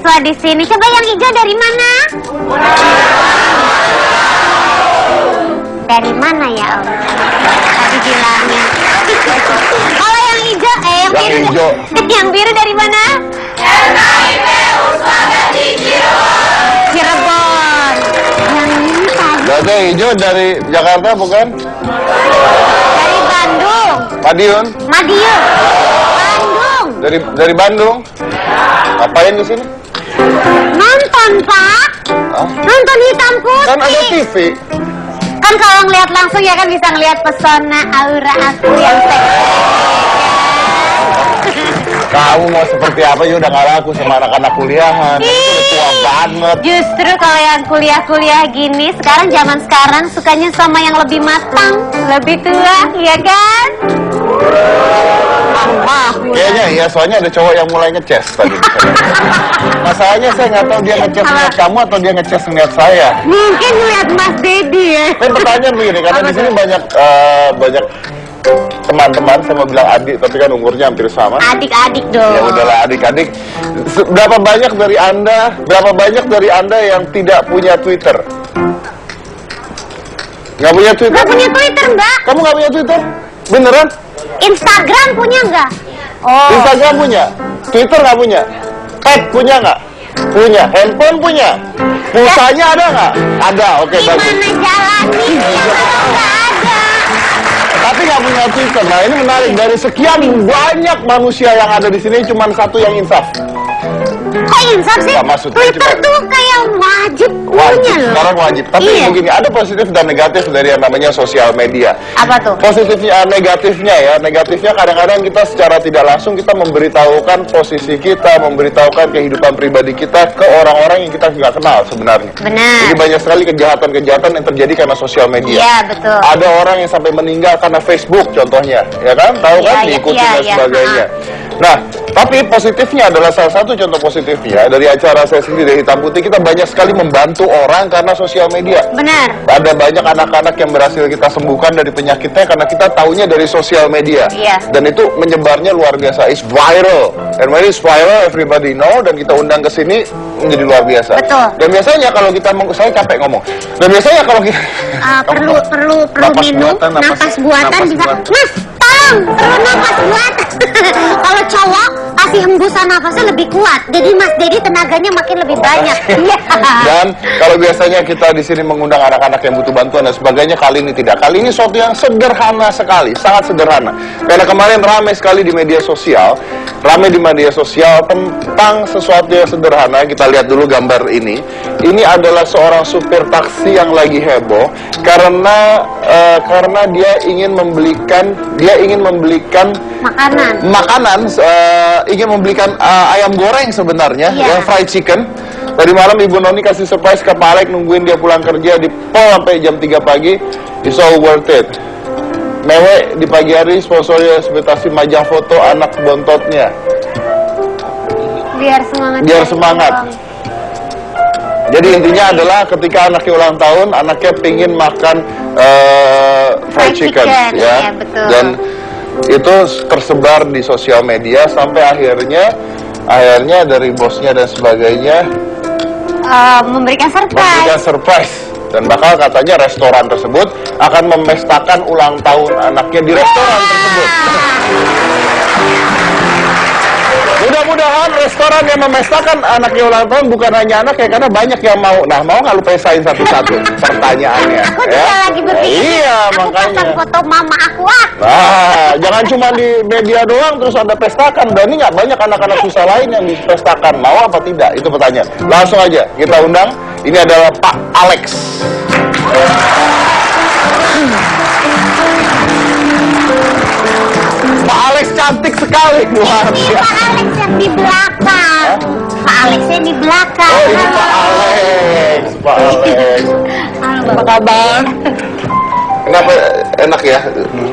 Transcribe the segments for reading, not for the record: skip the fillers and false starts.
siswa di sini. Coba yang hijau dari mana? Dari mana ya Om? Tadi bilangnya. Kalau yang hijau, yang biru. Hijau. Yang biru dari mana? FKIP Usaha di Cirebon. Cirebon. Yang ini tadi Berarti hijau dari Jakarta bukan? dari Bandung. Madiun? Madiun. Bandung. Dari Bandung? Ngapain di sini? Nonton Pak. Hah? Nonton hitam putih. Kan ada TV. Kan kalau ngeliat langsung ya kan bisa ngeliat pesona aura aku yang seksi. Kamu mau seperti apa ya udah gak laku sama anak-anak kuliahan. Itu udah tua banget. Justru kalau yang kuliah-kuliah gini, zaman sekarang sukanya sama yang lebih matang, lebih tua, ya kan? Kayaknya iya, soalnya ada cowok yang mulai ngeces tadi. Masalahnya saya nggak tahu dia ngeces ngeliat kamu atau dia ngeces ngeliat saya. Mungkin ngeliat Mas Dedi ya. Tapi pertanyaan begini, karena di sini banyak teman-teman, saya mau bilang adik, tapi kan umurnya hampir sama. Adik-adik dong. Ya udahlah adik-adik. Berapa banyak dari anda yang tidak punya Twitter? Nggak punya Twitter? Nggak punya Twitter, Mbak. Kamu nggak punya Twitter? Beneran? Instagram punya nggak? Oh. Instagram punya? Twitter nggak punya? Pet punya nggak? Punya. Handphone punya? Pulsanya ada nggak? Ada, oke bagus. Gimana jalannya kalau nggak ada? Tapi nggak punya Twitter. Nah ini menarik, dari sekian banyak manusia yang ada di sini cuma satu yang insaf. Kok insaf sih? Nggak, maksudnya Twitter cuma- tuh kayak wajib punya Wajib, loh. sekarang wajib. Tapi Iya. begini, ada positif dan negatif dari yang namanya sosial media. Apa tuh? Positifnya, negatifnya kadang-kadang kita secara tidak langsung kita memberitahukan posisi kita, memberitahukan kehidupan pribadi kita ke orang-orang yang kita nggak kenal sebenarnya. Benar. Jadi banyak sekali kejahatan-kejahatan yang terjadi karena sosial media. Iya, betul. Ada orang yang sampai meninggal karena Facebook contohnya, ya kan? Tahu kan? Iya, Diikuti iya, dan iya. sebagainya. Nah, tapi positifnya adalah salah satu contoh positifnya dari acara saya sendiri dari Hitam Putih, kita banyak sekali membantu orang karena sosial media. Benar. Ada banyak anak-anak yang berhasil kita sembuhkan dari penyakitnya karena kita taunya dari sosial media. Iya. Dan itu menyebarnya luar biasa. It's viral. And when it's viral, everybody know. Dan kita undang ke sini menjadi luar biasa. Betul. Dan biasanya kalau kita, saya capek ngomong. Dan biasanya kalau kita Perlu Napas minum buatan, napas buatan napas bisa. buatan. Mas, tolong perlu napas buatan. Kalau cowok kasih hembusan nafasnya lebih kuat. Jadi Mas Dedi tenaganya makin lebih banyak. Iya. Dan kalau biasanya kita di sini mengundang anak-anak yang butuh bantuan dan sebagainya, kali ini tidak. Kali ini sesuatu yang sederhana sekali, sangat sederhana. Karena kemarin ramai sekali di media sosial, tentang sesuatu yang sederhana. Kita lihat dulu gambar ini. Ini adalah seorang supir taksi yang lagi heboh karena dia ingin membelikan makanan, ingin membelikan ayam goreng sebenarnya, Iya. yang fried chicken. Tadi malam Ibu Noni kasih surprise ke Pak Alek, nungguin dia pulang kerja di pol sampai jam 3 pagi. It's all worth it. Mewek di pagi hari sponsornya ekspektasi majang foto anak bontotnya. Biar semangat. Semangat. Jadi intinya adalah ketika anaknya ulang tahun, anaknya pingin makan fried chicken, ya. Iya, betul. Dan itu tersebar di sosial media sampai akhirnya dari bosnya dan sebagainya Memberikan memberikan surprise. surprise. Dan bakal katanya restoran tersebut akan memestakan ulang tahun anaknya di restoran tersebut. Mudah-mudahan restoran yang memestakan anaknya ulang tahun bukan hanya anaknya, karena banyak yang mau. Nah, mau nggak lu pesain satu-satu pertanyaannya? Aku juga lagi berpikir. Iya, Aku makanya. pasang foto mama aku Nah, jangan cuma di media doang terus ada pestakan. Berani nggak banyak anak-anak susah lain yang dipestakan? Mau apa tidak? Itu pertanyaan. Langsung aja kita undang. Ini adalah Pak Alex. Pak Alex cantik sekali, luar Ini biasa. Pak Alex yang di belakang. Pak Alex yang di belakang. Oh, ini Pak Alex. Pak Alex. Halo. Apa kabar? Kenapa enak ya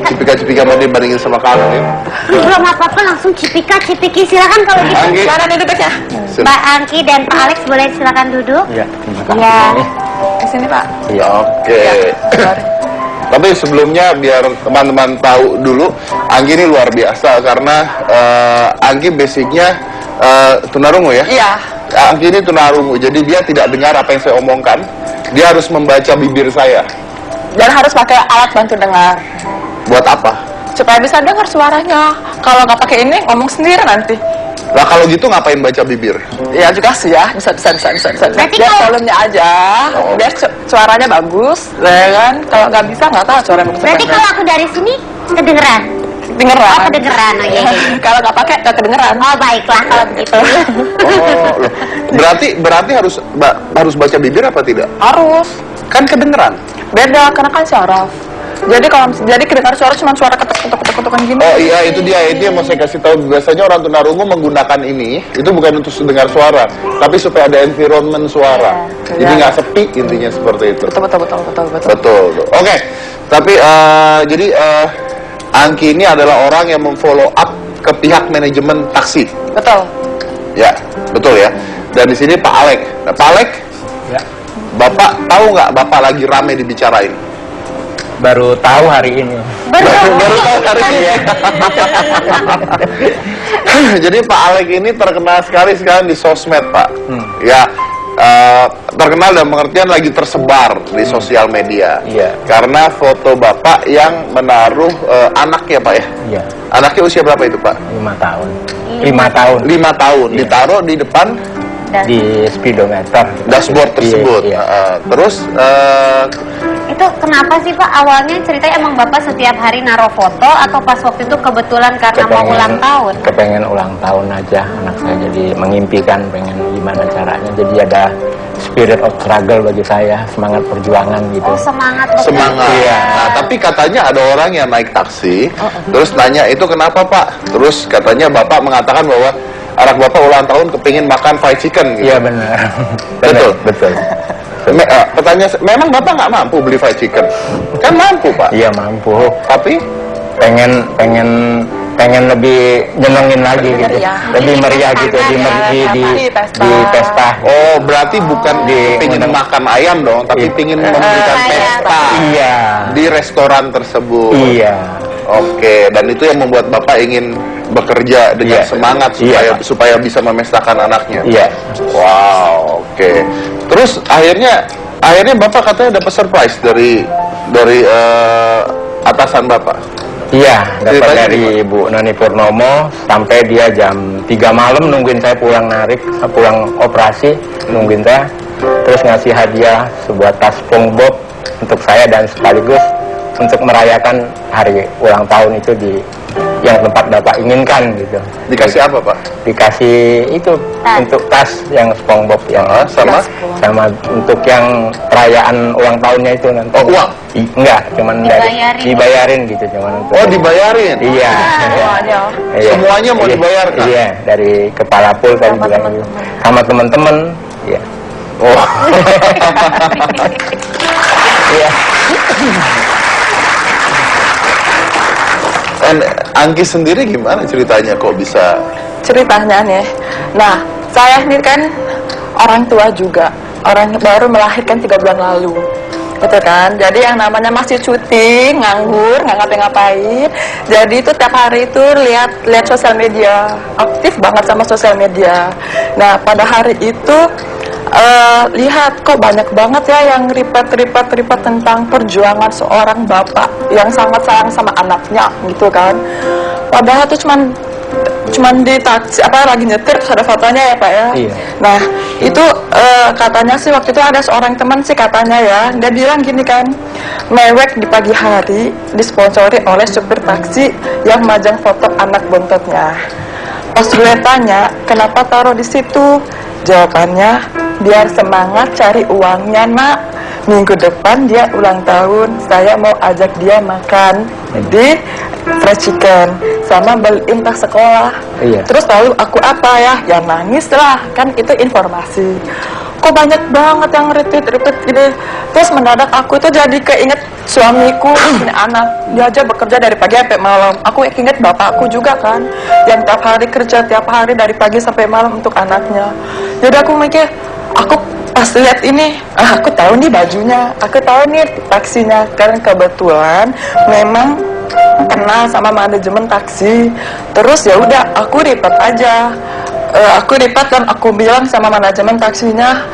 cipika-cipika sama dia bandingin sama kamu ya? Belum apa-apa langsung cipiki silakan kalau gitu. Anggi. Silakan duduk aja. Mbak Angki dan Pak Alex boleh silakan duduk. Iya. Ya. Kesini Pak. Ya, oke. Mari. Tapi sebelumnya biar teman-teman tahu dulu, Anggi ini luar biasa karena Anggi basicnya tunarungu ya? Iya. Angki ini tunarungu, jadi dia tidak dengar apa yang saya omongkan. Dia harus membaca bibir saya. Dan harus pakai alat bantu dengar. Buat apa? Supaya bisa dengar suaranya. Kalau nggak pakai ini, ngomong sendiri nanti. Lah kalau gitu ngapain baca bibir? Ya juga sih ya, bisa. Berarti Biar kalau- volumenya aja, Oh. biar suaranya bagus, ya kan? Kalau nggak bisa, nggak tahu suara bagus. Berarti kalau aku dari sini kedengeran. kedengeran. Oh, kedengeran. Oh, iya. Kalau nggak pakai, nggak kedengeran. Oh, baiklah kalau begitu. Oh, loh. Berarti harus baca bibir apa tidak? Harus. Kan kedengeran. Beda, karena kan syaraf. Jadi kedengar suara cuma suara ketuk-ketukan gini. Oh iya, itu yang mau saya kasih tahu. Biasanya orang tunarungu menggunakan ini itu bukan untuk dengar suara, tapi supaya ada environment suara. Iya. Jadi nggak sepi, intinya seperti itu. Betul. Oke. Tapi jadi Angki ini adalah orang yang memfollow up ke pihak manajemen taksi. Betul. Ya, betul ya. Dan di sini Pak Alek. Nah, Pak Alek, Ya, Bapak tahu nggak Bapak lagi rame dibicarain? baru tahu hari ini. Baru tahu hari ini ya. Jadi Pak Alek ini terkenal sekali sekarang di sosmed, Pak. Ya, terkenal dalam pengertian lagi tersebar di sosial media. Iya. Karena foto Bapak yang menaruh anaknya, Pak ya. Iya, Anaknya usia berapa itu, Pak? 5 tahun. 5 tahun 5 tahun. Iya. Ditaruh di depan di speedometer. dashboard tersebut. Iya, iya. Terus Itu kenapa sih Pak? Awalnya ceritanya emang Bapak setiap hari naruh foto atau pas waktu itu kebetulan karena mau ulang tahun? Kepengen ulang tahun aja anak saya, jadi mengimpikan pengen gimana caranya. Jadi ada spirit of struggle bagi saya, semangat perjuangan gitu. Oh, semangat betul. semangat. Iya. Nah, tapi katanya ada orang yang naik taksi, terus nanya itu kenapa Pak? Terus katanya Bapak mengatakan bahwa anak Bapak ulang tahun kepingin makan fried chicken gitu. Iya benar. Betul? Betul. Pertanyaan, memang Bapak nggak mampu beli fried chicken? Kan mampu Pak. Iya mampu. Tapi pengen lebih nyenengin lagi Lebih gitu, meriah. lebih meriah gitu di pesta. oh berarti bukan pingin makan ayam dong, tapi pingin memberikan pesta Iya. di restoran tersebut. Iya. Oke, dan itu yang membuat Bapak ingin bekerja dengan Iya. semangat Iya, Pak. supaya bisa memestakan anaknya. Iya. Wow, oke. Terus akhirnya Bapak katanya dapat surprise dari atasan Bapak. Iya, dapat Ceritanya dari Ibu Nani Purnomo sampai dia jam 3 malam nungguin saya pulang operasi, nungguin saya. Terus ngasih hadiah sebuah tas SpongeBob untuk saya dan sekaligus untuk merayakan hari ulang tahun itu di yang tempat Bapak inginkan gitu. Dikasih apa, Pak? Dikasih itu Tas. untuk tas yang SpongeBob yang Sama? untuk yang perayaan ulang tahunnya itu nanti. Oh, uang? Enggak, cuman Dibayarin. dibayarin gitu cuman untuk. Oh, dibayarin. Iya. Semuanya. Iya. Semuanya mau Iya. dibayarkan? Iya, dari kepala pul tadi Sama bilang gitu. Sama teman-teman. Iya. Oh. Iya. And Angki sendiri gimana ceritanya kok bisa? Ceritanya nih. Nah, saya ini kan orang tua juga. Orang baru melahirkan 3 bulan lalu. Betul kan? Jadi yang namanya masih cuti, nganggur, nggak ngapa-ngapain. Jadi itu tiap hari itu lihat sosial media. Aktif banget sama sosial media. Nah, pada hari itu lihat kok banyak banget ya yang report tentang perjuangan seorang bapak yang sangat sayang sama anaknya gitu kan. Padahal itu cuman di taksi lagi nyetir terus ada fotonya ya Pak ya. Iya. Nah itu katanya sih waktu itu ada seorang teman sih katanya ya, dia bilang gini kan, mewek di pagi hari disponsori oleh supir taksi yang majang foto anak bontotnya. Pas gue tanya kenapa taruh di situ, jawabannya biar semangat cari uangnya nak. Minggu depan dia ulang tahun, saya mau ajak dia makan di fried chicken sama beliin tas sekolah. Iya. Terus lalu aku apa ya? Ya nangis lah, kan itu informasi. Kok banyak banget yang retweet gini. Terus mendadak aku itu jadi keinget suamiku, punya anak. Dia aja bekerja dari pagi sampai malam. Aku inget bapakku juga kan, yang tiap hari kerja tiap hari dari pagi sampai malam untuk anaknya. Jadi aku mikir, aku pas lihat ini, aku tahu nih bajunya, aku tahu nih taksinya. Karena kebetulan memang kenal sama manajemen taksi. Terus ya udah aku report aja. aku lipat dan aku bilang sama manajemen taksinya,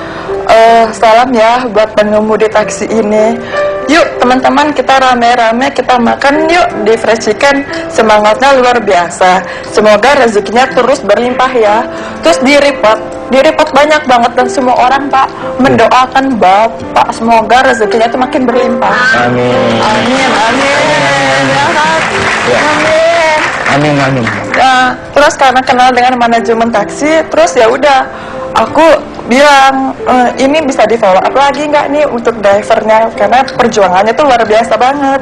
salam ya buat pengemudi taksi ini. Yuk teman-teman, kita rame-rame kita makan yuk di Fresh Chicken, semangatnya luar biasa, semoga rezekinya terus berlimpah ya. Terus di-report banyak banget dan semua orang Pak mendoakan Bapak semoga rezekinya itu makin berlimpah. Amin. Amin, amin. Ya kan? Amin. Amin, amin. Nah, terus karena kenal dengan manajemen taksi, terus ya udah aku bilang, ini bisa di follow up lagi nggak nih untuk drivernya, karena perjuangannya tuh luar biasa banget.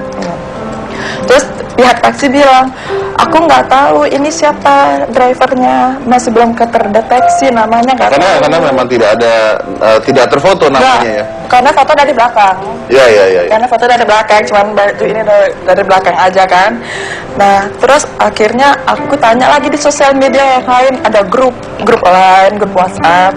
Terus pihak taksi bilang, aku nggak tahu ini siapa drivernya, masih belum terdeteksi namanya, nggak tahu. Karena memang tidak terfoto namanya ya. Karena foto dari belakang. Iya. Karena foto dari belakang, cuman baju ini dari belakang aja kan. Nah, terus akhirnya aku tanya lagi di sosial media yang lain, ada grup lain, grup WhatsApp.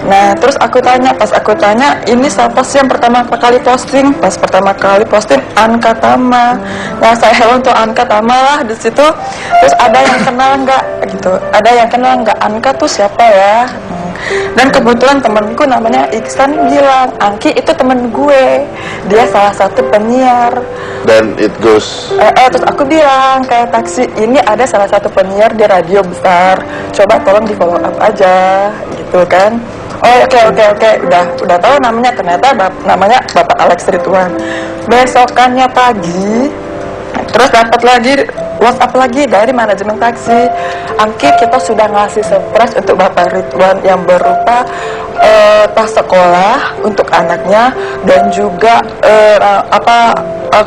Nah, terus aku tanya, ini siapa sih yang pertama kali posting? Pas pertama kali posting Anka Tama. Nah, saya hello untuk Anka Tama lah di situ. Terus ada yang kenal nggak gitu? Ada yang kenal nggak Anka tuh siapa ya? Dan kebetulan temenku namanya Iksan bilang, Angki itu temen gue, dia salah satu penyiar. Dan it goes. Terus aku bilang kayak taksi, ini ada salah satu penyiar di radio besar, coba tolong di follow up aja, gitu kan. Oh oke, udah tahu namanya, ternyata namanya Bapak Alex Ridwan. Besokannya pagi, terus dapat lagi WhatsApp lagi dari manajemen taksi, Angki kita sudah ngasih surprise untuk Bapak Ridwan yang berupa tas sekolah untuk anaknya dan juga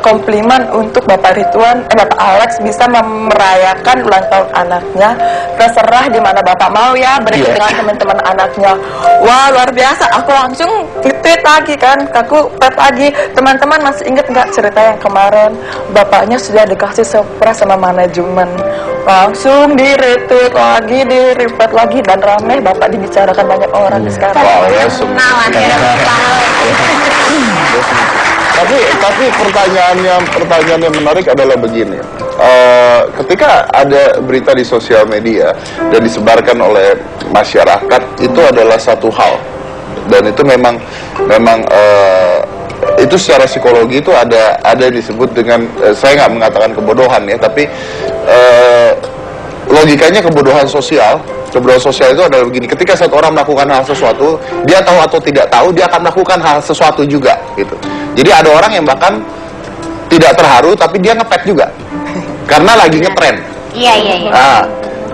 komplimen untuk Bapak Ridwan, Bapak Alex bisa merayakan ulang tahun anaknya. Terserah di mana Bapak mau ya, berikut dengan teman-teman anaknya. Wah luar biasa, aku langsung tweet lagi kan, aku pet lagi, teman-teman masih inget nggak cerita yang kemarin bapaknya sudah dikasih surprise sama manajemen. Langsung di-retweet lagi, di-repeat lagi, dan ramai Bapak dibicarakan banyak orang sekarang. Wow, ya, Kenalan ya. Tapi pertanyaan yang menarik adalah begini. Ketika ada berita di sosial media dan disebarkan oleh masyarakat, itu adalah satu hal, dan itu memang itu secara psikologi itu ada disebut dengan, saya nggak mengatakan kebodohan ya, tapi logikanya kebodohan sosial. Kebodohan sosial itu adalah begini: ketika satu orang melakukan hal sesuatu, dia tahu atau tidak tahu, dia akan melakukan hal sesuatu juga gitu. Jadi ada orang yang bahkan tidak terharu tapi dia ngepet juga karena lagi ngetren. Iya. Nah,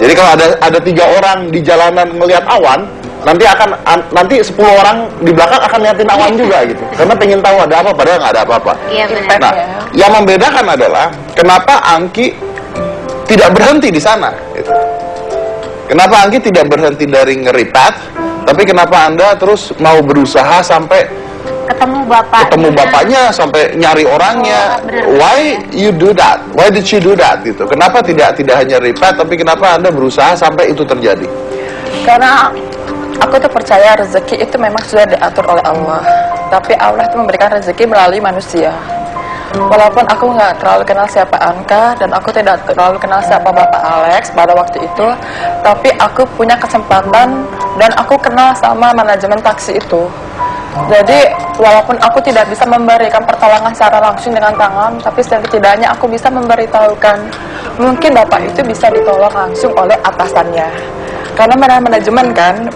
jadi kalau ada 3 orang di jalanan melihat awan, nanti 10 orang di belakang akan liatin awan juga gitu, karena pengen tahu ada apa padahal nggak ada apa-apa. Iya benar. Nah, yang membedakan adalah kenapa Angki tidak berhenti di sana gitu. Kenapa Angki tidak berhenti dari nge-repat, tapi kenapa Anda terus mau berusaha sampai Ketemu bapaknya, sampai nyari orangnya? Why you do that? Why did you do that gitu? Kenapa tidak hanya repat, tapi kenapa Anda berusaha sampai itu terjadi? Karena aku tuh percaya rezeki itu memang sudah diatur oleh Allah, tapi Allah itu memberikan rezeki melalui manusia. Walaupun aku nggak terlalu kenal siapa Anka dan aku tidak terlalu kenal siapa Bapak Alex pada waktu itu, tapi aku punya kesempatan dan aku kenal sama manajemen taksi itu. Jadi walaupun aku tidak bisa memberikan pertolongan secara langsung dengan tangan, tapi setidaknya aku bisa memberitahukan mungkin Bapak itu bisa ditolong langsung oleh atasannya. Karena manajemen kan,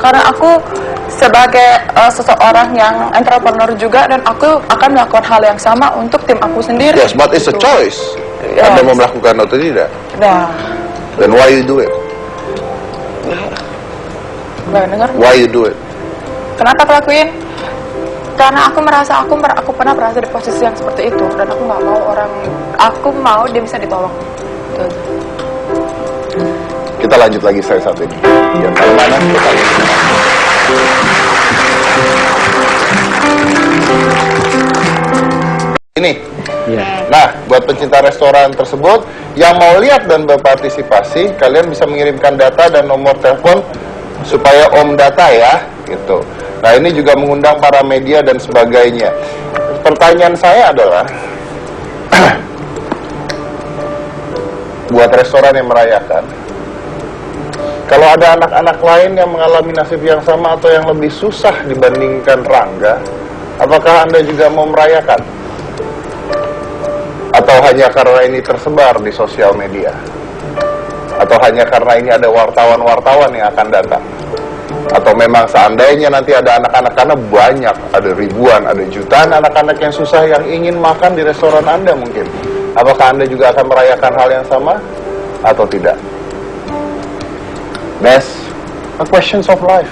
karena aku sebagai seseorang yang entrepreneur juga, dan aku akan melakukan hal yang sama untuk tim aku sendiri. Yes, but it's a choice. Yes. Anda mau melakukan atau tidak. Nah, Then why you do it? nggak dengar? Why you do it? Kenapa aku lakuin? Karena aku merasa aku pernah berada di posisi yang seperti itu, dan aku nggak mau aku mau dia bisa ditolong. Gitu aja. Kita lanjut lagi saya saat ini. Yang mana kita lihat. Ini. Iya. Nah, buat pencinta restoran tersebut yang mau lihat dan berpartisipasi, kalian bisa mengirimkan data dan nomor telepon supaya Om data ya, gitu. Nah, ini juga mengundang para media dan sebagainya. Pertanyaan saya adalah, buat restoran yang merayakan, Kalau ada anak-anak lain yang mengalami nasib yang sama atau yang lebih susah dibandingkan Rangga, apakah Anda juga mau merayakan? Atau hanya karena ini tersebar di sosial media? Atau hanya karena ini ada wartawan-wartawan yang akan datang? Atau memang seandainya nanti ada anak-anak, karena banyak, ada ribuan, ada jutaan anak-anak yang susah yang ingin makan di restoran Anda mungkin. Apakah Anda juga akan merayakan hal yang sama atau tidak? That's a questions of life.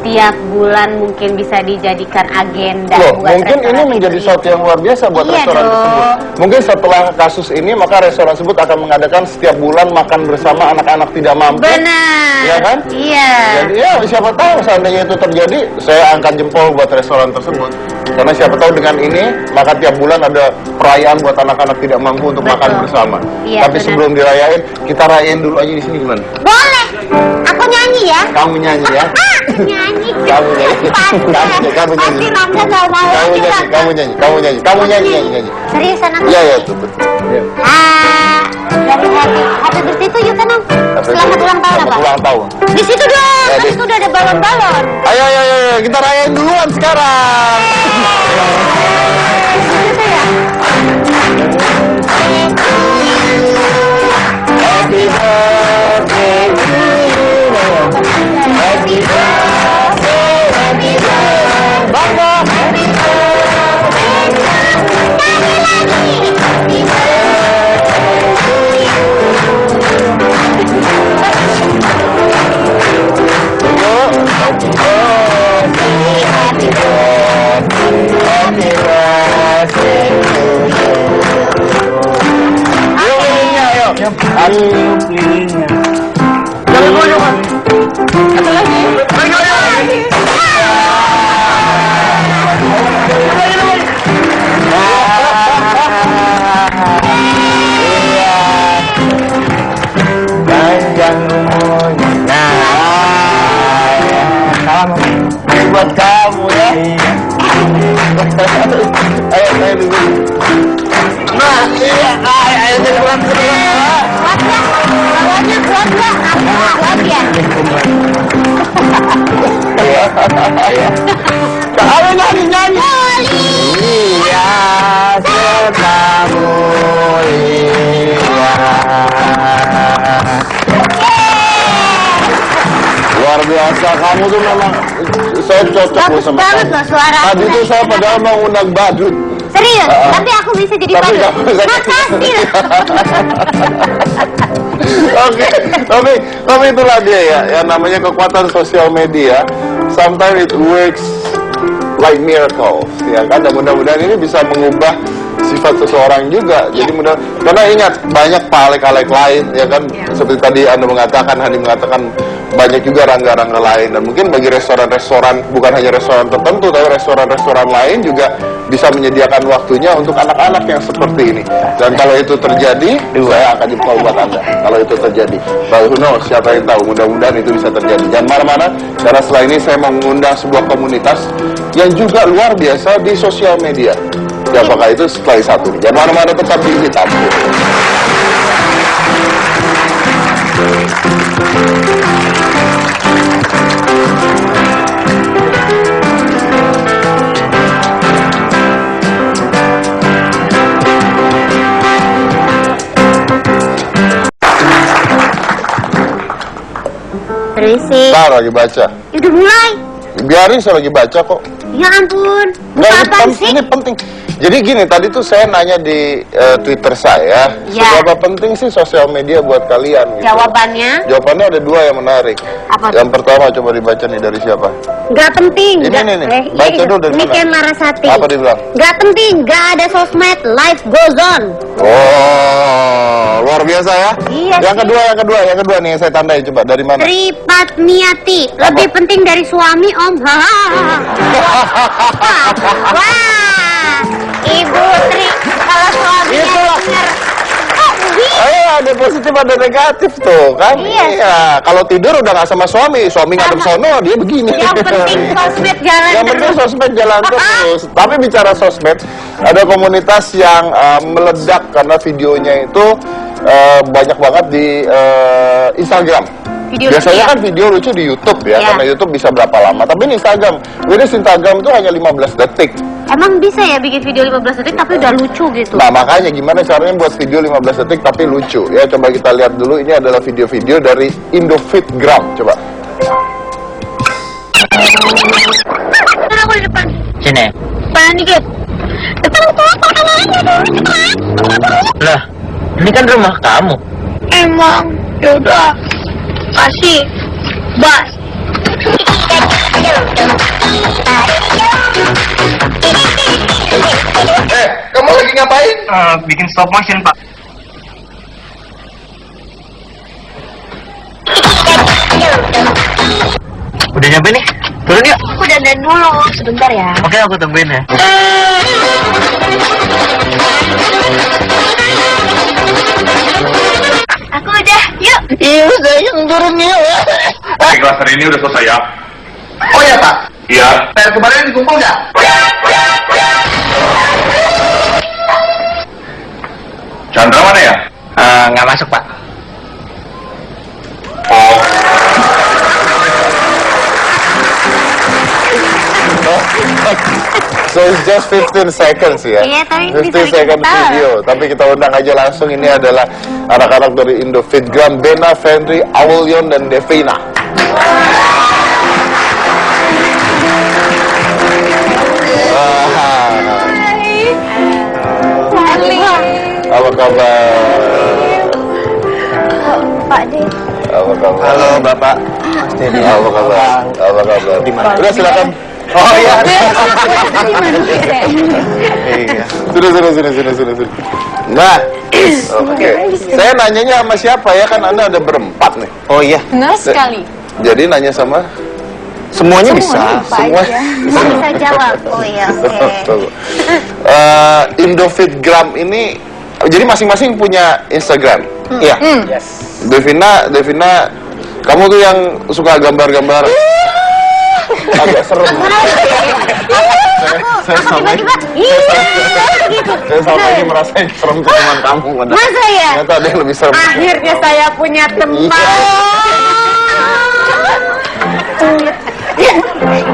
Tiap bulan mungkin bisa dijadikan agenda. Loh, buat mungkin ini restoran menjadi itu. sesuatu yang luar biasa buat Iya restoran dong. tersebut. Mungkin setelah kasus ini, maka restoran tersebut akan mengadakan setiap bulan makan bersama anak-anak tidak mampu. Benar. Iya kan? Iya. Jadi ya siapa tahu seandainya itu terjadi, saya angkat jempol buat restoran tersebut. Karena siapa tahu dengan ini, maka tiap bulan ada perayaan buat anak-anak tidak mampu untuk Betul. makan bersama. Iya, Tapi benar. sebelum dirayain, kita rayain dulu aja di sini gimana? Boleh. Aku nyanyi ya. Kamu nyanyi ya. Nyanyi. Kamu nyanyi. Kamu nyanyi. Pasti Rangga gak mau Kamu lagi, nyanyi, Rangga. kamu nyanyi, kamu nyanyi, kamu nyanyi, nyanyi. Seriusan aku? Iya, iya, tuh. Iya. Dari happy birthday to you kan, Om? Selamat ulang tahun Selamat apa? ulang tahun. Di situ dong. Ya, Kan di- itu udah ada balon-balon. Ayo, ayo, ayo, ayo, kita rayain duluan sekarang. Gitu ya. Happy birthday to you. Happy birthday, happy birthday. Bangga. Happy Panjang umurnya. Nah, ini buat kamu ya. Ayo, ayo dulu. Nah, iya, ayo buat Kuat gak? Balonnya kuat gak? Kuat ya? Ayo nyanyi, nyanyi. Iya, sertamu iya. Luar biasa, kamu tuh memang saya cocok loh Bagus sama banget kamu. loh suara. Tadi tuh saya padahal mau undang badut. Serius? Tapi aku bisa jadi Tapi badut. kamu bisa- Makasih. Oke, tapi itulah dia ya, yang namanya kekuatan sosial media. Sometimes it works like miracles, ya kan? Dan mudah-mudahan ini bisa mengubah sifat seseorang juga. Jadi mudah, karena ingat banyak palek-palek lain, ya kan? Seperti tadi Anda mengatakan, Hani mengatakan banyak juga rangga-rangga lain. Dan mungkin bagi restoran-restoran, bukan hanya restoran tertentu, tapi restoran-restoran lain juga bisa menyediakan waktunya untuk anak-anak yang seperti ini. Dan kalau itu terjadi, saya akan jempol buat Anda. Kalau itu terjadi, but who knows, siapa yang tahu, mudah-mudahan itu bisa terjadi. Jangan marah-marah, karena setelah ini saya mau mengundang sebuah komunitas yang juga luar biasa di sosial media. Apakah itu setelah satu ini? Jangan marah-marah, tetap di hitam. Berisik. Ntar lagi baca. Ya udah mulai. Biarin, saya lagi baca kok. Ya ampun. Nggak, Bukan apaan sih? ini penting. Jadi gini, tadi tuh saya nanya di Twitter saya, Ya. seberapa penting sih sosial media buat kalian? Gitu. Jawabannya Jawabannya ada dua yang menarik. Apa? Yang pertama coba dibaca nih dari siapa? nggak penting. Ini nggak- nih, iya, baca iya. dulu dari Ini mana? Ken Larasati. Apa dia bilang? Nggak penting, nggak ada sosmed, life goes on. Oh, luar biasa ya. Iya Yang sih. kedua nih yang saya tandai, coba dari mana? Tri Patmiati, lebih penting dari suami om. Hahaha. Wah, Ibu Tri, kalau suaminya Itulah. denger, oh iya. Ada positif ada negatif tuh kan? Iya. Kalau tidur udah nggak sama suami ngadep sono dia begini. Yang penting sosmed jalan Yang penting terus. sosmed jalan terus. Tapi bicara sosmed, ada komunitas yang meledak karena videonya itu banyak banget di Instagram. Video Biasanya lucu ya? kan video lucu di YouTube ya, Iya. karena YouTube bisa berapa lama. Tapi di Instagram, Instagram itu hanya 15 detik. Emang bisa ya bikin video 15 detik tapi udah lucu gitu? Nah makanya gimana caranya buat video 15 detik tapi lucu ya, coba kita lihat dulu. Ini adalah video-video dari Indofitgram. Coba. Aku di depan. Sini. Depan dikit. Lah, ini kan rumah kamu. Emang, yaudah. Kasih. Bas. Kamu lagi ngapain? Bikin stop motion, Pak. Udah nyampe nih? Turun yuk. Aku dandan dulu, sebentar ya. Oke, aku tungguin ya. Aku udah, yuk. Iya sayang, turun yuk. Kelas hari ini udah selesai ya? Oh ya Pak, Iya. kemarin dikumpul nggak? Chandra mana ya? Nggak masuk, Pak. Oh, So it's just 15 seconds ya. Iya, tapi 15 bisa bikin second ketawa. video. Tapi kita undang aja langsung. Ini adalah anak-anak dari Indofitgram, Bena, Fendri, Awulyon, dan Devina. Apa kabar? Pak De. Apa kabar? Halo, Bapak. Apa kabar? Apa kabar? Di mana? Udah silakan. Oh iya. Iya. Sudah. Nah, oke. Saya nanyanya sama siapa ya? Kan Anda ada berempat nih. Oh iya, Benar sekali. Jadi nanya sama semuanya bisa. semua. Bisa jawab. Oh iya, oke. Indofitgram ini, jadi masing-masing punya Instagram. Iya. Yes. Devina, kamu tuh yang suka gambar-gambar agak serem. Aku tiba-tiba, iya, gitu. Saya selama ini merasa yang serem tuh cuma kamu. Masa ya? Ternyata ada yang lebih serem. Akhirnya saya punya teman.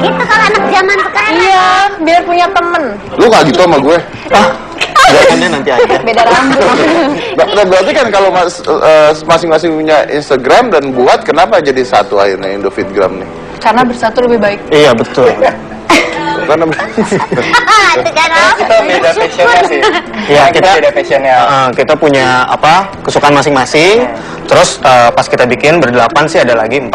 Gitu kalau anak zaman sekarang. Iya, biar punya temen. Lu gak gitu sama gue? Biarkannya nanti aja. Beda rambut. Nah, berarti kan kalau masing-masing punya Instagram dan buat, kenapa jadi satu akhirnya Indofitgram nih? Karena bersatu lebih baik. Iya, betul. Karena Itu kan. Kita beda passionnya sih. Iya, kita beda passionnya. Kita punya kesukaan masing-masing. Terus pas kita bikin berdelapan sih ada lagi 4.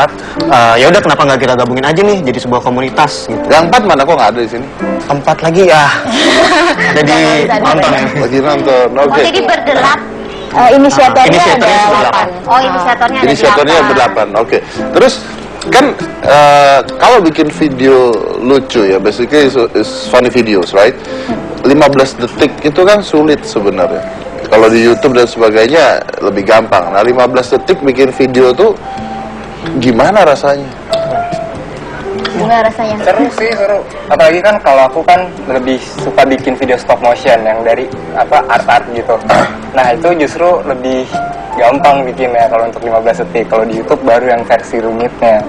Ya udah, kenapa nggak kita gabungin aja nih jadi sebuah komunitas gitu. yang 4 mana, kok nggak ada di sini? 4 lagi ya. Jadi nonton ya. Lagi nonton. Oh, Oke. jadi berdelap. Inisiatornya Inisiatornya ada berdelapan. 8. Oh, inisiatornya ada Inisiatornya berdelapan. Oke. Terus kan kalau bikin video lucu ya, basically is funny videos, right? 15 detik itu kan sulit sebenarnya. Kalau di YouTube dan sebagainya lebih gampang. Nah, 15 detik bikin video tuh gimana rasanya? Gimana rasanya? Seru sih, seru. Apalagi kan kalau aku kan lebih suka bikin video stop motion yang dari art gitu. Nah, itu justru lebih gampang bikinnya kalau untuk 15 detik. Kalau di YouTube baru yang versi rumitnya.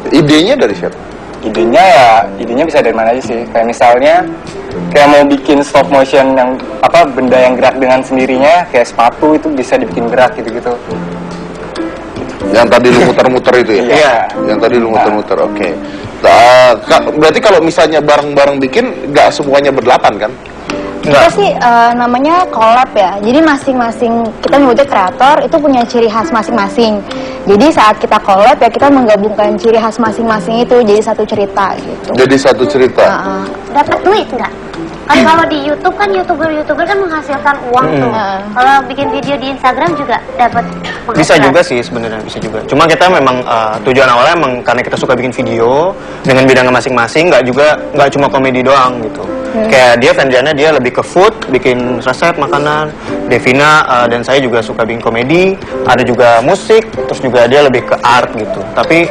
Idenya dari siapa? Idenya bisa dari mana aja sih. Kayak misalnya kayak mau bikin stop motion yang benda yang gerak dengan sendirinya, kayak sepatu itu bisa dibikin gerak gitu-gitu. Yang tadi lu muter-muter itu ya? Iya. Yang tadi lu muter-muter, oke. Berarti kalau misalnya bareng-bareng bikin, nggak semuanya berdelapan kan? Kita sih namanya collab ya. Jadi masing-masing kita nyebutnya kreator itu punya ciri khas masing-masing. Jadi saat kita collab ya kita menggabungkan ciri khas masing-masing itu jadi satu cerita gitu. Jadi satu cerita. Dapat duit nggak? Kan kalau di YouTube kan youtuber kan menghasilkan uang tuh. Kalau bikin video di Instagram juga dapat penghasilan. Bisa juga sih sebenarnya, bisa juga. Cuma kita memang tujuan awalnya emang karena kita suka bikin video dengan bidangnya masing-masing, nggak cuma komedi doang gitu. Kayak dia Fendriana dia lebih ke food, bikin resep makanan. Devina dan saya juga suka bikin komedi, ada juga musik, terus juga dia lebih ke art gitu. Tapi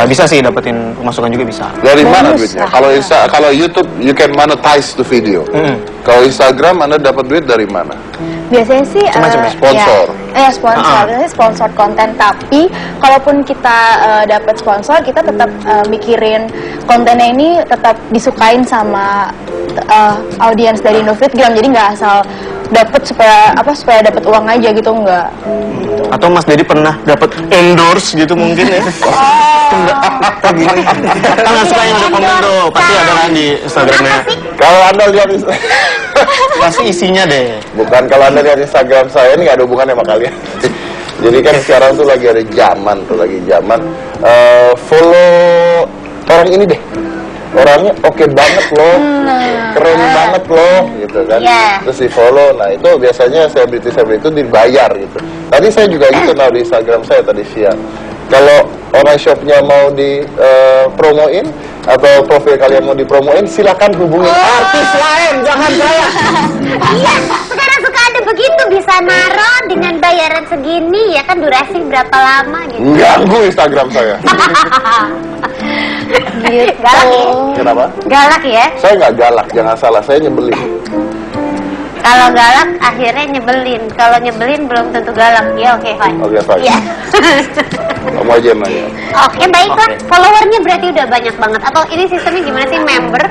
bisa sih dapetin pemasukan juga bisa. Dari mana duitnya? Kalau YouTube you can monetize the video. Kalau Instagram Anda dapat duit dari mana? Biasanya sih sponsor. Ya sponsor, biasanya sponsor konten. Tapi kalaupun kita dapat sponsor, kita tetap mikirin kontennya ini tetap disukain sama audiens dari Indofitgram. Jadi nggak asal dapat supaya dapat uang aja gitu, enggak. Atau Mas Dedi pernah dapat endorse gitu mungkin ya? Kan nggak suka yang ada komen tuh, pasti ada kan di Instagramnya. Kalau Anda lihat Pasti isinya deh. bukan, kalau Anda lihat Instagram saya ini nggak ada hubungannya sama kalian. Jadi kan sekarang tuh lagi ada zaman, follow orang ini deh. Orangnya oke banget loh, keren banget loh, gitu kan. Terus di follow, nah itu biasanya selebriti itu dibayar gitu. Tadi saya juga gitu di Instagram saya tadi siang. Kalau online shopnya mau dipromoin atau profil kalian mau dipromoin, silakan hubungi artis lain, jangan saya. Iya, sekarang suka ada begitu, bisa naro dengan bayaran segini, ya kan durasi berapa lama gitu. Ganggu Instagram saya. Gitu. Galak ya? Kenapa? Galak ya? Saya nggak galak, jangan salah, saya nyebelin. Kalau galak akhirnya nyebelin. Kalau nyebelin belum tentu galak. Ya oke, fine. Oke, fine. Iya. Kamu aja yang nanya. Oke, baiklah. Followernya berarti udah banyak banget. Atau ini sistemnya gimana sih? Member,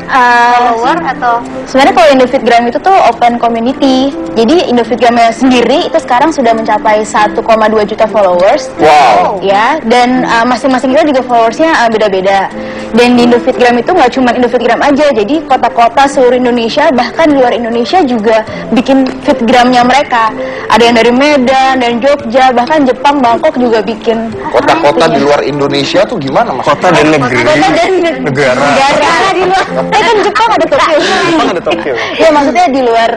follower atau? Sebenarnya kalau Indofitgram itu tuh open community. Jadi Indofitgramnya sendiri itu sekarang sudah mencapai 1,2 juta followers. Wow. Ya, dan masing-masing kita juga followersnya beda-beda. Dan di Indofitgram itu nggak cuma Indofitgram aja, jadi kota-kota seluruh Indonesia, bahkan di luar Indonesia juga bikin fitgramnya mereka. Ada yang dari Medan, dan Jogja, bahkan Jepang, Bangkok juga bikin. Kota-kota di luar Indonesia tuh gimana mas? Kota dan negeri. Kota dan Negara. negara di luar. Kan Jepang ada Tokyo. Jepang ada Tokyo. Ya maksudnya di luar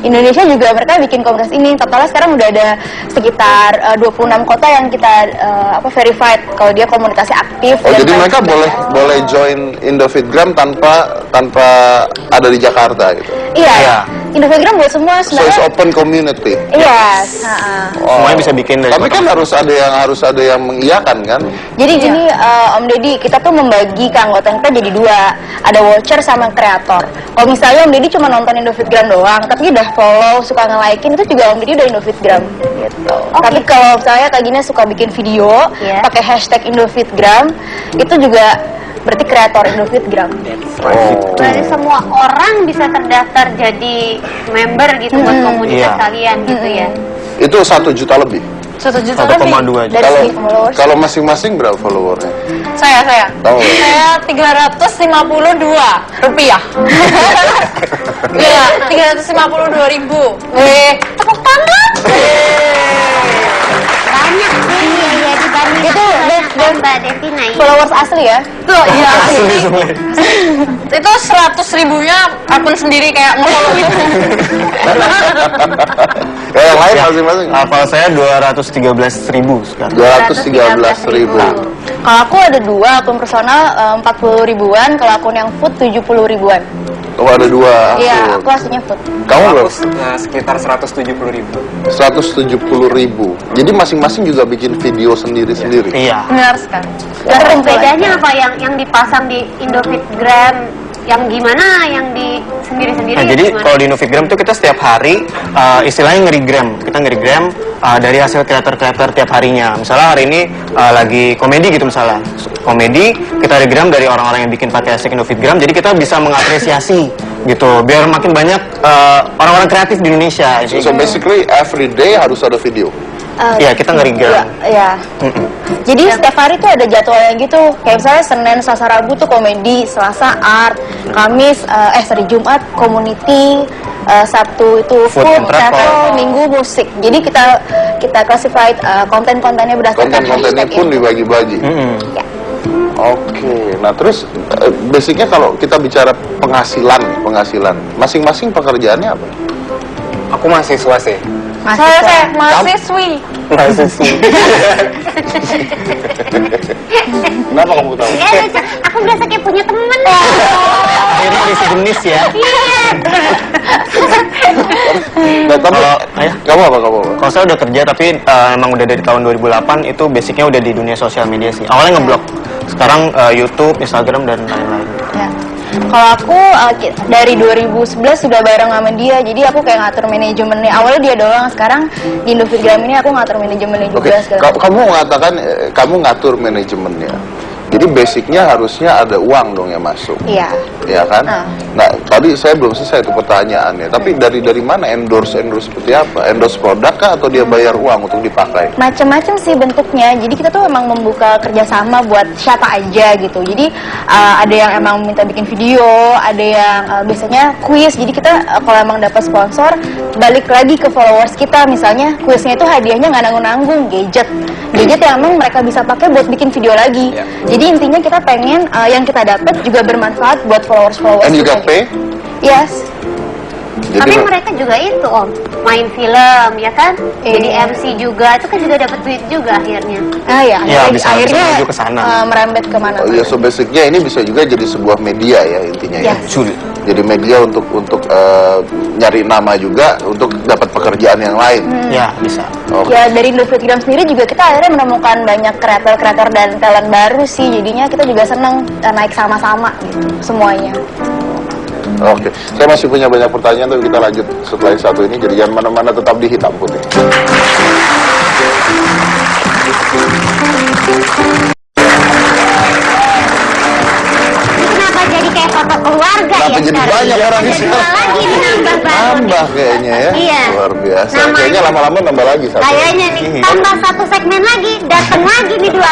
Indonesia juga mereka bikin komunitas ini. Totalnya sekarang udah ada sekitar 26 kota yang kita verified kalau dia komunitasnya aktif. Oh, dan jadi mereka konsisten. boleh join Indofitgram tanpa ada di Jakarta gitu. Iya. Indofitgram buat semua So it's sebenarnya. open community. Yes. Semuanya bisa bikin dari Tapi kan harus ada yang mengiyakan kan? Jadi gini Om Deddy, kita tuh membagi ke anggota kita jadi dua. Ada watcher sama kreator. Kalau misalnya Om Deddy cuma nonton Indofitgram doang, tapi udah follow, suka nge-likein, itu juga Om Deddy udah Indofitgram gitu. Tapi kalau saya kayak gini suka bikin video, pakai hashtag Indofitgram, itu juga berarti kreator Indofitgram. Berarti semua orang bisa terdaftar jadi member gitu buat komunitas kalian gitu ya. Itu 1 juta lebih. 1 juta 1,2 lebih. juta. Dari Kalau segi followers. kalau masing-masing berapa followernya? Saya. Tahu nggak? Saya 352 rupiah. Iya, 352.000. Tepuk tangan. Banyak sih ya dibanding Itu dan Mbak Devina ya. Followers asli ya? Tuh, iya. Itu 100.000-nya akun sendiri kayak nge-follow itu. Ya, yang lain masing-masing. Kalau saya 213.000 sekarang. 213.000. Kalau aku ada dua akun personal 40 ribuan, kalau akun yang food 70 ribuan. Oh, ada 2. Iya, aku aslinya food. Kamu Aku berapa? sekitar 170.000. 170.000. Jadi masing-masing juga bikin video sendiri-sendiri. Iya. Benar sekali. Dan bedanya apa yang dipasang di Indofitgram? Yang gimana? Yang di sendiri-sendiri? Nah, jadi gimana? kalau di Indofitgram tuh kita setiap hari istilahnya ngerigram. Kita ngerigram dari hasil kreator-kreator tiap harinya. Misalnya hari ini lagi komedi gitu misalnya. Komedi, kita regram dari orang-orang yang bikin pakai hashtag Indofitgram. Jadi kita bisa mengapresiasi gitu. Biar makin banyak orang-orang kreatif di Indonesia. So basically every day harus ada video. Iya, kita ngerigram. Iya. Jadi setiap hari tuh ada jadwalnya gitu. Kayak misalnya Senin, Selasa, Rabu tuh komedi, Selasa art, Kamis, Jumat community, Sabtu itu Food food, and travel. travel, Minggu musik. Jadi kita classified konten-kontennya berdasarkan Konten-kontennya hashtag pun itu. dibagi-bagi. Ya. Oke, nah terus basicnya kalau kita bicara penghasilan, masing-masing pekerjaannya apa? Aku mahasiswa sih. Saya mahasiswi. Kenapa kamu tahu? Aku berasa kayak punya temen. Akhirnya ada sejenis ya. Nah, tapi kamu apa? Kalau saya udah kerja tapi emang udah dari tahun 2008 itu basicnya udah di dunia sosial media sih. Awalnya ngeblog, sekarang YouTube, Instagram dan lain-lain. Ya. Kalau aku dari 2011 sudah bareng sama dia, jadi aku kayak ngatur manajemennya. Awalnya dia doang, sekarang di Indovidgram ini aku ngatur manajemennya Oke, juga. segala kamu mengatakan kamu ngatur manajemennya. Jadi basicnya harusnya ada uang dong yang masuk. Iya. Ya kan? Nah, tadi saya belum selesai itu pertanyaannya. Tapi dari mana endorse seperti apa? Endorse produk kah atau dia bayar uang untuk dipakai? Macam-macam sih bentuknya. Jadi kita tuh emang membuka kerjasama buat siapa aja gitu. Jadi ada yang emang minta bikin video, ada yang biasanya kuis. Jadi kita kalau emang dapat sponsor, balik lagi ke followers kita. Misalnya kuisnya itu hadiahnya nggak nanggung-nanggung, gadget yang emang mereka bisa pakai buat bikin video lagi. Jadi intinya kita pengen yang kita dapat juga bermanfaat buat followers And you kita. got pay? Yes. Tapi mereka juga itu Om, main film ya kan, jadi MC juga, itu kan juga dapat duit juga akhirnya. Ya, bisa akhirnya menuju ke sana. merembet kemana? Oh iya, so basicnya ini bisa juga jadi sebuah media ya intinya ya. Yes. Jadi media untuk nyari nama juga untuk dapat pekerjaan yang lain. Ya, bisa. Oke. Ya dari Indovidgram sendiri juga kita akhirnya menemukan banyak kreator-kreator dan talent baru sih, jadinya kita juga seneng naik sama-sama gitu semuanya. Oke, saya masih punya banyak pertanyaan tapi kita lanjut setelah yang satu ini. Jadi jangan mana-mana, tetap di Hitam Putih. Kenapa jadi kayak foto keluarga Kenapa ya jadi sekarang? banyak orang di Jadi sini? dua lagi nih, nambah baru. Nambah kayaknya ya. Iya. Luar biasa. Namanya- Kayaknya lama-lama nambah lagi satu. Kayaknya nih, tambah satu segmen lagi, datang lagi nih dua.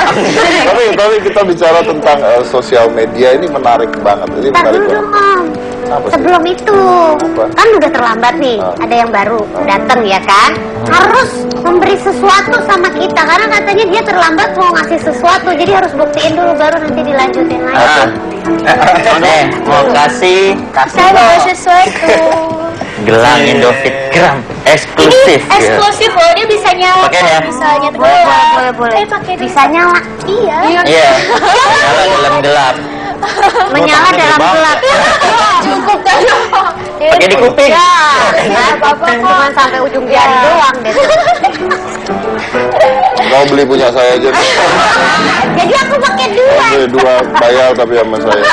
tapi kita bicara tentang sosial media ini menarik banget. Ini Ntar menarik dulu banget. Om. Apa sih? Sebelum itu, Apa? kan udah terlambat nih, ada yang baru datang ya kan? Harus memberi sesuatu sama kita, karena katanya dia terlambat mau ngasih sesuatu, jadi harus buktiin dulu baru nanti dilanjutin lagi. Oke, mau kasih Saya bawa sesuatu. gelang Indovidgram eksklusif. Ini eksklusif loh, dia bisa nyala. Pakai ya? Bisa nyata Boleh. pakai Bisa nyala. Iya. Iya, nyala dalam gelap. Menyala dalam gelap. Cukup kan? Pakai di kuping. Ya, nggak apa-apa kok. Cuma sampai ujung jari doang deh. Mau beli punya saya aja. Jadi aku pakai dua. Beli dua bayar tapi sama saya.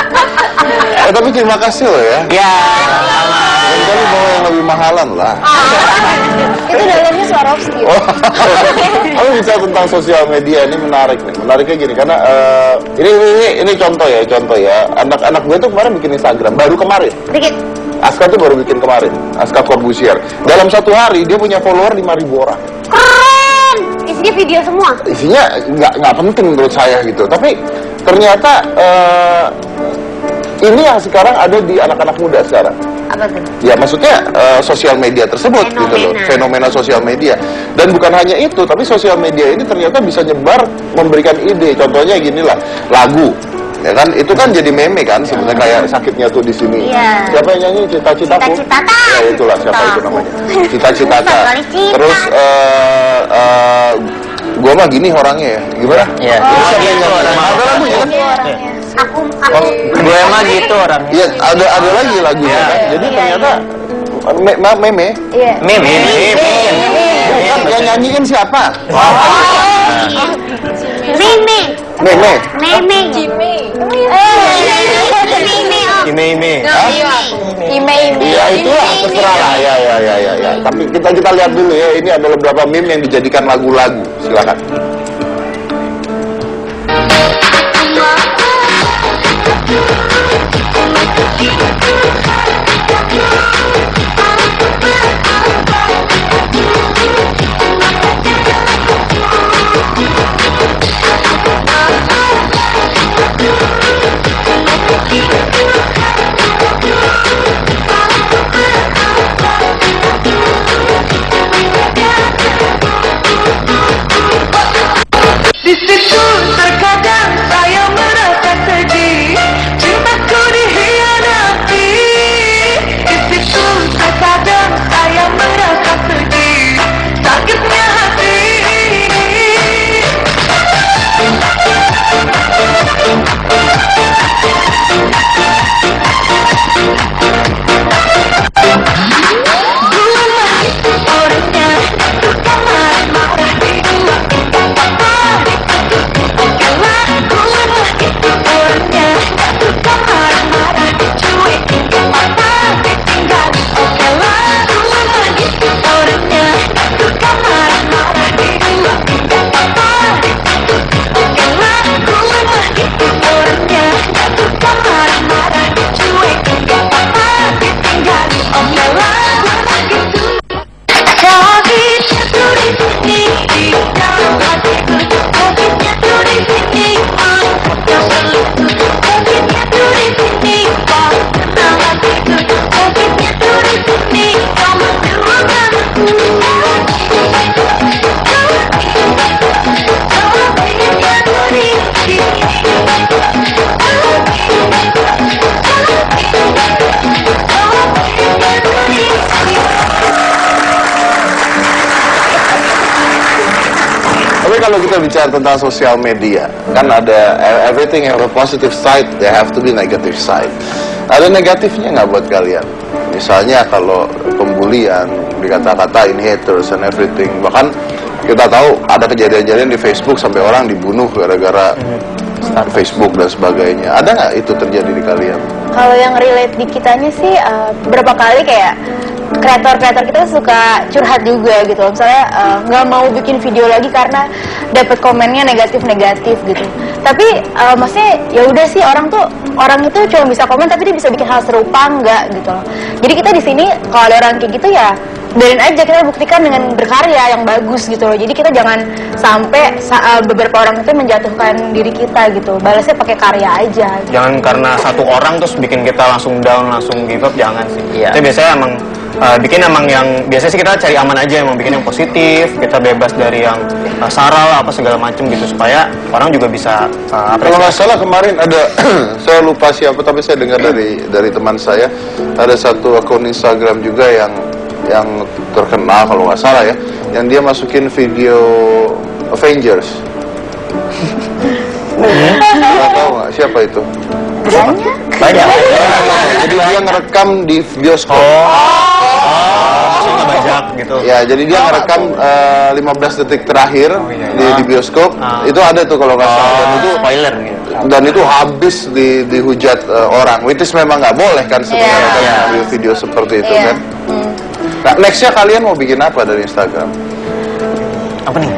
Tapi terima kasih loh ya. Ya, Kali bawa yang lebih mahalan lah. Itu dalamnya Swarovski. Oh, kalau bicara tentang sosial media ini menarik nih. Menariknya gini karena ini contoh ya. Anak-anak gue tuh kemarin bikin Instagram baru kemarin. Dikit. Aska tuh baru bikin kemarin. Aska Corbusier. Dalam satu hari dia punya follower 5.000 orang. Keren. Isinya video semua. Isinya nggak penting menurut saya gitu. Tapi ternyata ini yang sekarang ada di anak-anak muda sekarang. Apa tuh? Ya maksudnya sosial media tersebut gitu loh, fenomena sosial media. Dan bukan hanya itu, tapi sosial media ini ternyata bisa nyebar, memberikan ide. Contohnya gini lah, lagu. Ya kan, itu kan jadi meme kan sebenarnya, kayak sakitnya tuh di sini. Iya. Siapa yang nyanyi Cita-citaku? Cita-citata. Ya itulah siapa itu namanya. Cita-citata. Susah kali cinta. Terus gua mah gini orangnya ya. Gimana? Iya. Siapa yang nyanyi? Ada lagunya kan? Aku gue emang gitu orangnya. Iya, ada lagi lagunya kan. Jadi ternyata meme. Iya. Meme. Bukan, yang nyanyiin siapa? Meme. Meme. Meme. Jimmy. Meme. Om. Ime. Ime. Ya itulah, terserah lah. Ya. Tapi kita lihat dulu ya. Ini ada beberapa meme yang dijadikan lagu-lagu. Silakan. Di situ terkadang saya merasa sedih, cintaku dikhianati. kalau kita bicara tentang sosial media, kan ada everything have a positive side, there have to be negative side. Ada negatifnya nggak buat kalian? Misalnya kalau pembulian, dikata-katain haters and everything. Bahkan kita tahu ada kejadian-kejadian di Facebook sampai orang dibunuh gara-gara Facebook dan sebagainya. Ada nggak itu terjadi di kalian? Kalau yang relate di kitanya sih berapa kali kayak kreator-kreator kita suka curhat juga gitu. Misalnya nggak mau bikin video lagi karena dapat komennya negatif-negatif gitu. Tapi maksudnya ya udah sih orang itu cuma bisa komen tapi dia bisa bikin hal serupa enggak gitu loh. Jadi kita di sini kalau ada orang kayak gitu ya biarin aja, kita buktikan dengan berkarya yang bagus gitu loh. Jadi kita jangan sampai beberapa orang itu menjatuhkan diri kita gitu. Balasnya pakai karya aja gitu. Jangan karena satu orang terus bikin kita langsung down, langsung give up, jangan sih. Kita biasanya emang bikin emang yang biasanya sih kita cari aman aja, emang bikin yang positif, kita bebas dari yang sara lah apa segala macem gitu, supaya orang juga bisa kalau nggak salah kemarin ada saya lupa siapa tapi saya dengar dari teman saya ada satu akun Instagram juga yang terkenal kalau nggak salah ya, yang dia masukin video Avengers. Nggak tahu nggak siapa itu? Banyak. Jadi dia ngerekam di bioskop. Bajak gitu. Ya, jadi dia ngerekam 15 detik terakhir di bioskop. Itu ada tuh kalau nggak salah. Dan itu spoiler gitu. Dan itu habis dihujat orang. Which is memang nggak boleh kan sebenarnya kan ambil video seperti itu kan. Nah, nextnya kalian mau bikin apa dari Instagram? Apa nih?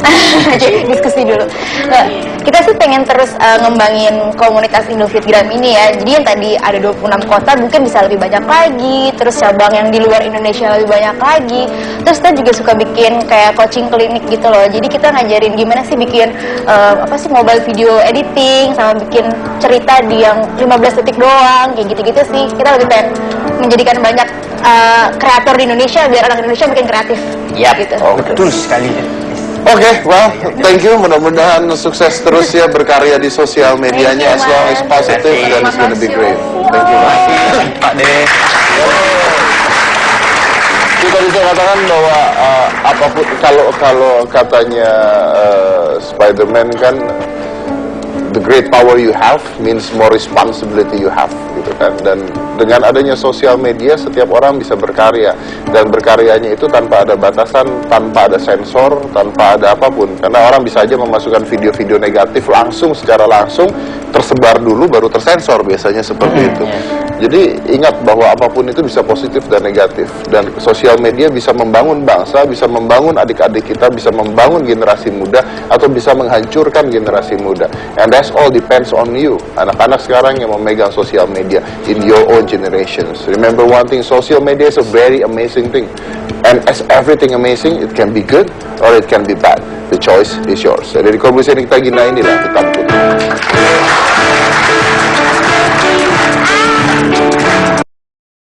Diskusi dulu. Nah, kita sih pengen terus ngembangin komunitas Indofitgram ini ya. Jadi yang tadi ada 26 kota mungkin bisa lebih banyak lagi. Terus cabang yang di luar Indonesia lebih banyak lagi. Terus kita juga suka bikin kayak coaching klinik gitu loh. Jadi kita ngajarin gimana sih bikin mobile video editing sama bikin cerita di yang 15 detik doang. Kayak gitu-gitu sih. Kita lebih pengen menjadikan banyak kreator di Indonesia biar anak Indonesia makin kreatif. Iya, gitu. betul sekali. Oke, well, thank you. Mudah-mudahan sukses terus ya berkarya di sosial medianya, as long as positive, dan it's gonna be great. Thank you, Pak De. Kita bisa katakan bahwa apapun kalau katanya Spider-Man kan, the great power you have means more responsibility you have, gitu kan. Dan dengan adanya sosial media, setiap orang bisa berkarya, dan berkaryanya itu tanpa ada batasan, tanpa ada sensor, tanpa ada apapun. Karena orang bisa aja memasukkan video-video negatif secara langsung, tersebar dulu baru tersensor, biasanya seperti itu. Jadi ingat bahwa apapun itu bisa positif dan negatif, dan sosial media bisa membangun bangsa, bisa membangun adik-adik kita, bisa membangun generasi muda, atau bisa menghancurkan generasi muda. And that's all depends on you. Anak-anak sekarang yang memegang sosial media in your own generations. Remember one thing, social media is a very amazing thing. And as everything amazing, it can be good or it can be bad. The choice is yours. Dari Korbus ini kita gina inilah, tetap putih.